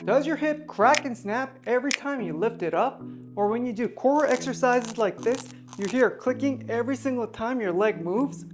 Does your hip crack and snap every time you lift it up? Or when you do core exercises like this, you hear clicking every single time your leg moves?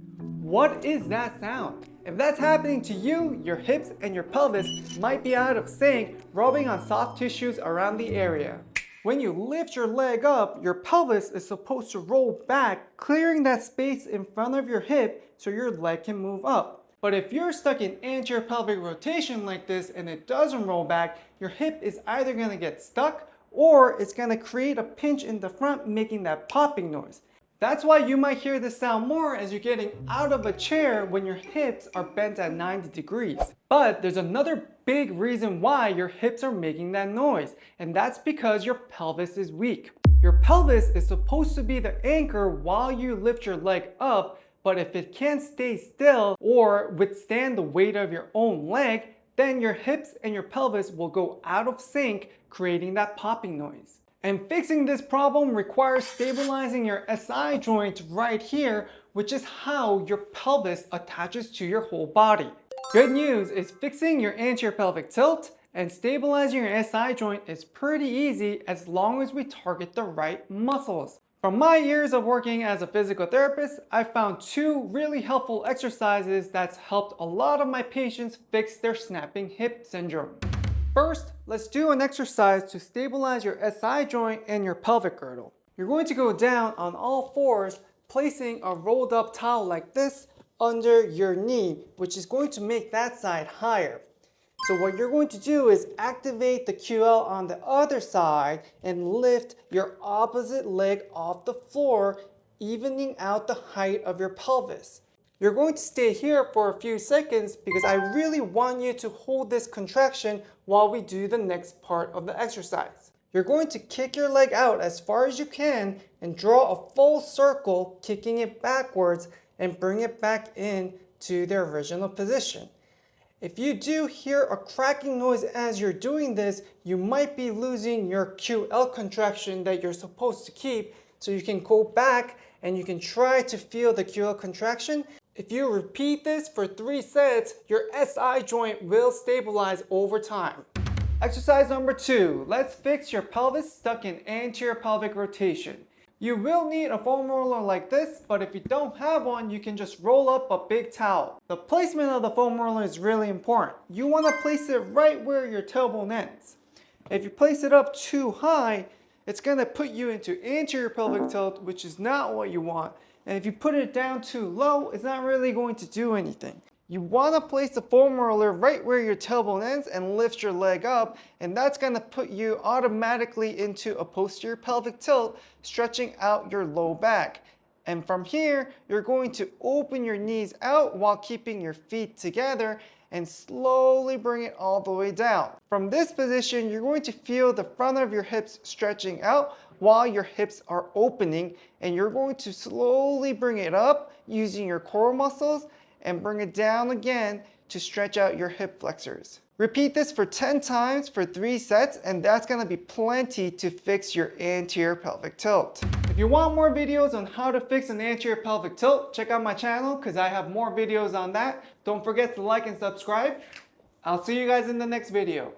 What is that sound? If that's happening to you, your hips and your pelvis might be out of sync, rubbing on soft tissues around the area. When you lift your leg up, your pelvis is supposed to roll back, clearing that space in front of your hip so your leg can move up. But if you're stuck in anterior pelvic rotation like this and it doesn't roll back, your hip is either going to get stuck or it's going to create a pinch in the front, making that popping noise. That's why you might hear this sound more as you're getting out of a chair when your hips are bent at 90 degrees. But there's another big reason why your hips are making that noise, and that's because your pelvis is weak. Your pelvis is supposed to be the anchor while you lift your leg up, but if it can't stay still or withstand the weight of your own leg, then your hips and your pelvis will go out of sync, creating that popping noise. And fixing this problem requires stabilizing your SI joint right here, which is how your pelvis attaches to your whole body. Good news is fixing your anterior pelvic tilt and stabilizing your SI joint is pretty easy as long as we target the right muscles. From my years of working as a physical therapist, I found two really helpful exercises that's helped a lot of my patients fix their snapping hip syndrome. First, let's do an exercise to stabilize your SI joint and your pelvic girdle. You're going to go down on all fours, placing a rolled up towel like this under your knee, which is going to make that side higher. So what you're going to do is activate the QL on the other side and lift your opposite leg off the floor, evening out the height of your pelvis. You're going to stay here for a few seconds because I really want you to hold this contraction while we do the next part of the exercise. You're going to kick your leg out as far as you can and draw a full circle, kicking it backwards and bring it back in to the original position. If you do hear a cracking noise as you're doing this, you might be losing your QL contraction that you're supposed to keep, so you can go back and you can try to feel the QL contraction. If you repeat this for 3 sets, your SI joint will stabilize over time. Exercise number 2, let's fix your pelvis stuck in anterior pelvic rotation. You will need a foam roller like this, but if you don't have one, you can just roll up a big towel. The placement of the foam roller is really important. You want to place it right where your tailbone ends. If you place it up too high, it's going to put you into anterior pelvic tilt, which is not what you want. And if you put it down too low, it's not really going to do anything. You want to place the foam roller right where your tailbone ends and lift your leg up, and that's going to put you automatically into a posterior pelvic tilt, stretching out your low back. And from here, you're going to open your knees out while keeping your feet together and slowly bring it all the way down. From this position, you're going to feel the front of your hips stretching out while your hips are opening, and you're going to slowly bring it up using your core muscles and bring it down again to stretch out your hip flexors. Repeat this for 10 times for 3 sets, and that's gonna be plenty to fix your anterior pelvic tilt. If you want more videos on how to fix an anterior pelvic tilt, check out my channel because I have more videos on that. Don't forget to like and subscribe. I'll see you guys in the next video.